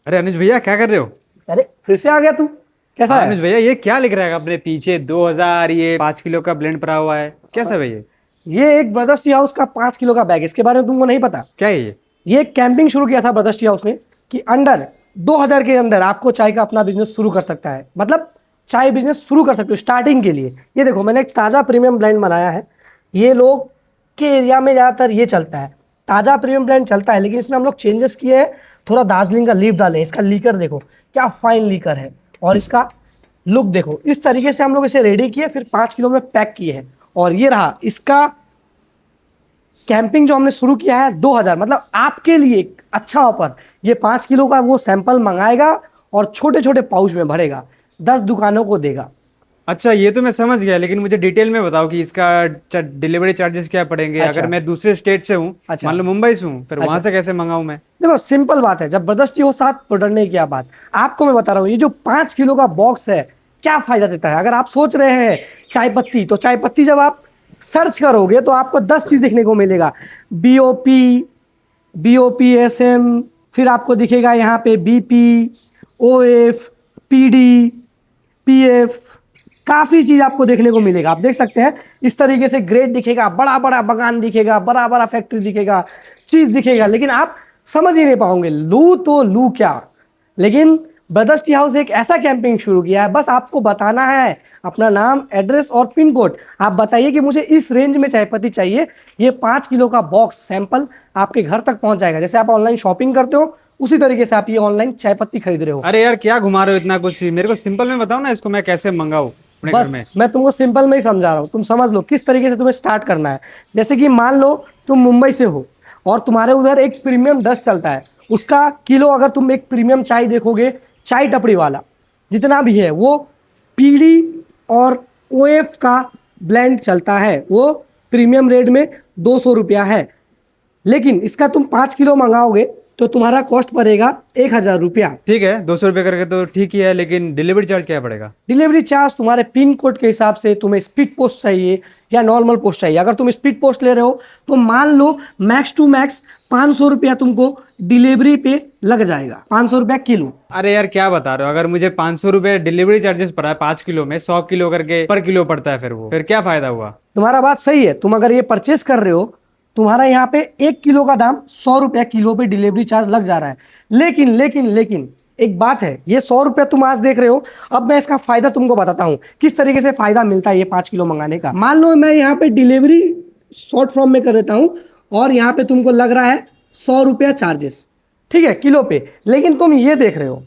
अरे अनुज भैया क्या कर रहे हो? अरे फिर से आ गया तू। कैसा हाँ है? अनुज भैया, ये क्या लिख रहा है अपने पीछे? 2000, ये 5 किलो का ब्लेंड पड़ा हुआ है, कैसा भैया? ये एक ब्रदर्स टी हाउस का 5 किलो का बैग, इसके बारे में तुमको नहीं पता? क्या है ये? ये एक कैंपिंग शुरू किया था ब्रदर्स टी हाउस ने कि अंडर 2000 के अंदर आपको चाय का अपना बिजनेस शुरू कर सकता है। मतलब चाय बिजनेस शुरू कर सकते हो स्टार्टिंग के लिए। ये देखो, मैंने एक ताज़ा प्रीमियम ब्लेंड बनाया है। ये लोग के एरिया में ज़्यादातर ये चलता है, ताज़ा प्रीमियम ब्लेंड चलता है, लेकिन इसमें हम लोग चेंजेस किए हैं। थोड़ा दार्जिलिंग का लीफ डाले, इसका लीकर देखो क्या फाइन लीकर है, और इसका लुक देखो। इस तरीके से हम लोग इसे रेडी किए, फिर 5 किलो में पैक किए हैं। और ये रहा इसका कैंपिंग जो हमने शुरू किया है 2000, मतलब आपके लिए एक अच्छा ऑफर। ये 5 किलो का वो सैंपल मंगाएगा और छोटे छोटे पाउच में भरेगा, 10 दुकानों को देगा। अच्छा, ये तो मैं समझ गया, लेकिन मुझे डिटेल में बताओ कि इसका डिलीवरी चार्जेस क्या पड़ेंगे। अगर अच्छा। मैं दूसरे स्टेट से हूँ, अच्छा। मान लो मुंबई से हूँ, फिर वहां अच्छा, से कैसे मंगाऊं मैं? देखो सिंपल बात है, जब ब्रदर्स हो साथ प्रोडक्ट ने किया बात, आपको मैं बता रहा हूँ। ये जो 5 किलो का बॉक्स है क्या फायदा देता है। अगर आप सोच रहे हैं चाय पत्ती, तो चाय पत्ती जब आप सर्च करोगे तो आपको 10 चीज देखने को मिलेगा। बीओपी, BOPSM, फिर आपको दिखेगा यहाँ पे BP, OF, PD, PF, काफ़ी चीज़ आपको देखने को मिलेगा। आप देख सकते हैं इस तरीके से ग्रेड दिखेगा, बड़ा बड़ा बगान दिखेगा, बड़ा बड़ा फैक्ट्री दिखेगा, चीज़ दिखेगा, लेकिन आप समझ ही नहीं पाओगे लू तो लू क्या। लेकिन ब्रदर्स टी हाउस एक ऐसा कैंपिंग शुरू किया है, बस आपको बताना है अपना नाम, एड्रेस और पिन कोड। आप बताइए कि मुझे इस रेंज में चाय पत्ती चाहिए। ये 5 किलो का बॉक्स सैंपल आपके घर तक पहुंच जाएगा। जैसे आप ऑनलाइन शॉपिंग करते हो, उसी तरीके से आप ये ऑनलाइन चाय पत्ती खरीद रहे हो। अरे यार, क्या घुमा रहे हो इतना कुछ? मेरे को सिंपल में बताओ ना, इसको मैं कैसे मंगाऊं अपने घर में। बस मैं तुमको सिंपल में ही समझा रहा हूँ, तुम समझ लो किस तरीके से तुम्हें स्टार्ट करना है। जैसे कि मान लो तुम मुंबई से हो और तुम्हारे उधर एक प्रीमियम डस्ट चलता है, उसका किलो अगर तुम एक प्रीमियम चाय देखोगे, चाय टपड़ी वाला जितना भी है वो पीडी और ओएफ का ब्लेंड चलता है, वो प्रीमियम रेट में 200 रुपया है। लेकिन इसका तुम 5 किलो मंगाओगे तो तुम्हारा कॉस्ट पड़ेगा 1000 रुपया। ठीक है, 200 रुपये करके तो ठीक ही है, लेकिन डिलीवरी चार्ज क्या पड़ेगा? डिलीवरी चार्ज तुम्हारे पिन कोड के हिसाब से, तुम्हें स्पीड पोस्ट चाहिए या नॉर्मल पोस्ट चाहिए। अगर तुम स्पीड पोस्ट ले रहे हो तो मान लो मैक्स टू मैक्स 500 रुपया तुमको डिलीवरी पे लग जाएगा, 500 रुपया किलो। अरे यार, क्या बता रहे हो? अगर मुझे 500 रुपये डिलीवरी चार्जेस पड़ा है 5 किलो में, 100 किलो करके पर किलो पड़ता है, फिर क्या फायदा हुआ? तुम्हारा बात सही है, तुम अगर ये परचेस कर रहे हो, तुम्हारा यहाँ पे 1 किलो का दाम 100 रुपया किलो पे डिलीवरी चार्ज लग जा रहा है। लेकिन एक बात है, ये 100 रुपया तुम आज देख रहे हो, अब मैं इसका फायदा तुमको बताता हूँ किस तरीके से फायदा मिलता है ये 5 किलो मंगाने का। मान लो मैं यहाँ पे डिलीवरी शॉर्ट फॉर्म में कर देता हूँ और यहाँ पे तुमको लग रहा है 100 रुपया चार्जेस, ठीक है, किलो पे। लेकिन तुम ये देख रहे हो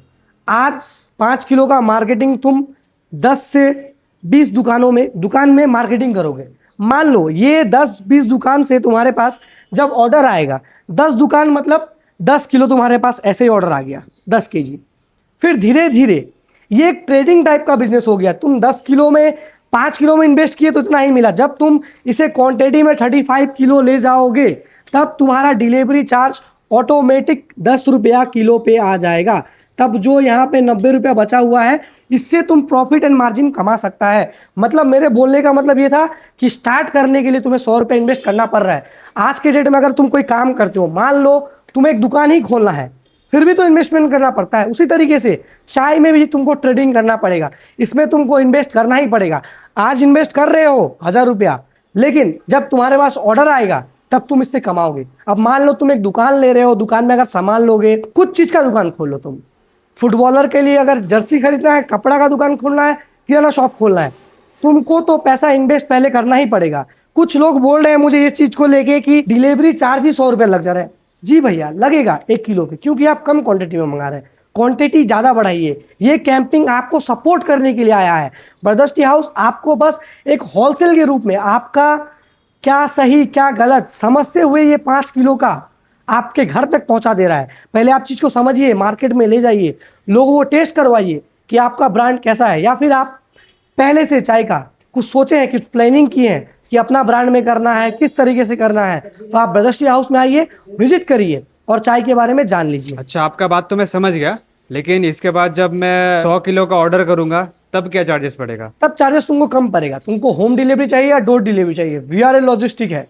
आज 5 किलो का मार्केटिंग तुम 10 से 20 दुकान में मार्केटिंग करोगे। मान लो ये 10-20 दुकान से तुम्हारे पास जब ऑर्डर आएगा, 10 दुकान मतलब 10 किलो तुम्हारे पास ऐसे ही ऑर्डर आ गया, 10 kg। फिर धीरे धीरे ये एक ट्रेडिंग टाइप का बिजनेस हो गया। तुम 10 किलो में 5 किलो में इन्वेस्ट किए तो इतना ही मिला, जब तुम इसे क्वांटिटी में 35 किलो ले जाओगे तब तुम्हारा डिलीवरी चार्ज ऑटोमेटिक 10 रुपया किलो पे आ जाएगा। तब जो यहाँ पे 90 रुपया बचा हुआ है, इससे तुम प्रॉफिट एंड मार्जिन कमा सकता है। मतलब मेरे बोलने का मतलब ये था कि स्टार्ट करने के लिए तुम्हें 100 रुपया इन्वेस्ट करना पड़ रहा है। आज के डेट में अगर तुम कोई काम करते हो, मान लो तुम्हें एक दुकान ही खोलना है, फिर भी तो इन्वेस्टमेंट करना पड़ता है। उसी तरीके से चाय में भी तुमको ट्रेडिंग करना पड़ेगा, इसमें तुमको इन्वेस्ट करना ही पड़ेगा। आज इन्वेस्ट कर रहे हो 1000 रुपया, लेकिन जब तुम्हारे पास ऑर्डर आएगा तब तुम इससे कमाओगे। अब मान लो तुम एक दुकान ले रहे हो, दुकान में अगर सामान लोगे, कुछ चीज का दुकान खोल लो तुम, फुटबॉलर के लिए अगर जर्सी खरीदना है, कपड़ा का दुकान खोलना है, किराना शॉप खोलना है, तुमको तो पैसा इन्वेस्ट पहले करना ही पड़ेगा। कुछ लोग बोल रहे हैं मुझे इस चीज को लेके कि डिलीवरी चार्ज ही 100 रुपया लग जा रहा है। जी भैया, लगेगा 1 किलो पे, क्योंकि आप कम क्वांटिटी में मंगा रहे हैं। क्वांटिटी ज्यादा बढ़ाइए। ये कैंपिंग आपको सपोर्ट करने के लिए आया है। ब्रदर्स टी हाउस आपको बस एक होलसेल के रूप में आपका क्या सही क्या गलत समझते हुए ये 5 किलो का आपके घर तक पहुंचा दे रहा है। पहले आप चीज को समझिए, मार्केट में ले जाइए, लोगों को टेस्ट करवाइए कि आपका ब्रांड कैसा है। या फिर आप पहले से चाय का कुछ सोचे हैं, कुछ प्लानिंग की है कि अपना ब्रांड में करना है, किस तरीके से करना है, तो आप ब्रदर्स टी हाउस में आइए, विजिट करिए और चाय के बारे में जान लीजिए। अच्छा, आपका बात तो मैं समझ गया, लेकिन इसके बाद जब मैं 100 किलो का ऑर्डर करूंगा तब क्या चार्जेस पड़ेगा? तब चार्जेस तुमको कम पड़ेगा। तुमको होम डिलीवरी चाहिए या डोर डिलीवरी चाहिए, VRL लॉजिस्टिक है,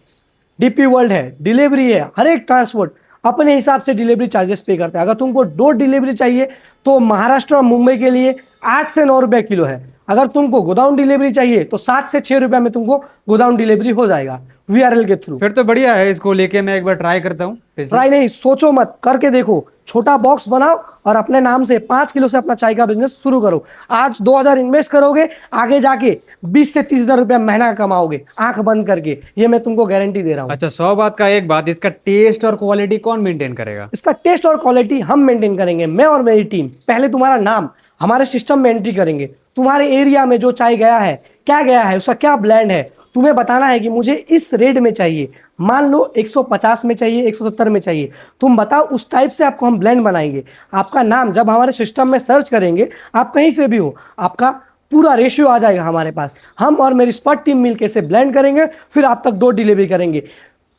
DP वर्ल्ड है, डिलीवरी है, हर एक ट्रांसपोर्ट अपने हिसाब से डिलीवरी चार्जेस पे करते हैं। अगर तुमको डोर डिलीवरी चाहिए तो महाराष्ट्र और मुंबई के लिए 8 से 9 रुपए किलो है। अगर तुमको गोडाउन डिलीवरी चाहिए तो 7 से 6 रुपए में तुमको गोडाउन डिलीवरी हो जाएगा वीआरएल के थ्रू। फिर तो बढ़िया है, इसको लेके मैं एक बार ट्राई करता हूँ। ट्राई नहीं, सोचो मत, करके देखो। छोटा बॉक्स बनाओ और अपने नाम से 5 किलो से अपना चाय का बिजनेस शुरू करो। आज 2,000 इन्वेस्ट करोगे, आगे जाके 20 से 30,000 रुपया महीना कमाओगे आंख बंद करके, ये मैं तुमको गारंटी दे रहा हूँ। अच्छा, 100 बात का एक बात, इसका टेस्ट और क्वालिटी कौन मेंटेन करेगा? इसका टेस्ट और क्वालिटी हम मेंटेन करेंगे, मैं और मेरी टीम। पहले तुम्हारा नाम हमारे सिस्टम में एंट्री करेंगे, तुम्हारे एरिया में जो चाय गया है, क्या गया है, उसका क्या ब्लेंड है, तुम्हें बताना है कि मुझे इस रेट में चाहिए। मान लो 150 में चाहिए, 170 में चाहिए, तुम बताओ, उस टाइप से आपको हम ब्लेंड बनाएंगे। आपका नाम जब हमारे सिस्टम में सर्च करेंगे, आप कहीं से भी हो, आपका पूरा रेशियो आ जाएगा हमारे पास। हम और मेरी स्पॉट टीम मिलकर इसे ब्लेंड करेंगे, फिर आप तक डोर डिलीवरी करेंगे।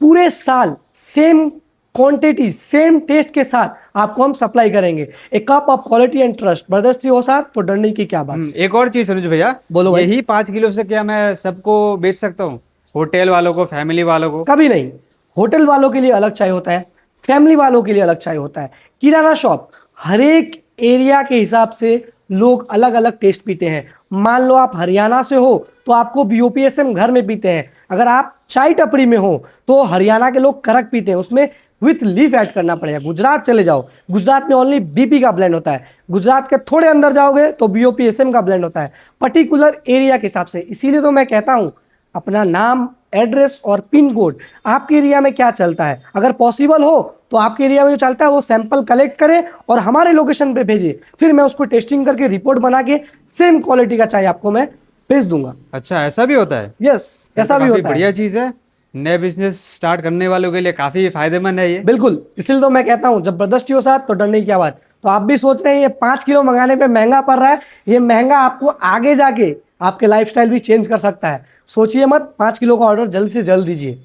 पूरे साल सेम क्वांटिटी सेम टेस्ट के साथ आपको हम सप्लाई करेंगे। एक cup of quality and trust, brothers हो साथ तो डरने की क्या बात। एक और चीज सनुज भैया, बोलो भाई। यही 5 किलो से क्या मैं सबको बेच सकता हूँ? होटल वालों को, फैमिली वालों को? कभी नहीं। होटल वालों के लिए अलग चाय होता है, फैमिली वालों के लिए अलग चाय होता है। किराना शॉप, हर एक एरिया के हिसाब से लोग अलग अलग टेस्ट पीते हैं। मान लो आप हरियाणा से हो तो आपको बीओपीएसएम घर में पीते हैं। अगर आप चाय टपरी में हो तो हरियाणा के लोग करक पीते हैं, उसमें विथ लीफ ऐड करना पड़ेगा। गुजरात चले जाओ, गुजरात में ओनली बीपी का ब्लेंड होता है। गुजरात के थोड़े अंदर जाओगे तो बीओपीएसएम का ब्लेंड होता है, पर्टिकुलर एरिया के हिसाब से। इसीलिए तो मैं कहता हूँ, अपना नाम, एड्रेस और पिन कोड, आपके एरिया में क्या चलता है, अगर पॉसिबल हो तो आपके एरिया में जो चलता है वो सैंपल कलेक्ट करें और हमारे लोकेशन पे भेजिए। फिर मैं उसको टेस्टिंग करके रिपोर्ट बना के सेम क्वालिटी का चाय आपको मैं भेज दूंगा। अच्छा, ऐसा भी होता है? यस, ऐसा भी होता है। बढ़िया चीज है, नए बिजनेस स्टार्ट करने वालों के लिए काफी फायदेमंद है ये। बिल्कुल, इसलिए तो मैं कहता हूँ जबरदस्ती हो साथ तो डरने की क्या बात। तो आप भी सोच रहे हैं ये 5 किलो मंगाने पे महंगा पड़ रहा है, ये महंगा आपको आगे जाके आपके लाइफस्टाइल भी चेंज कर सकता है। सोचिए मत, 5 किलो का ऑर्डर जल्द से जल्द दीजिए।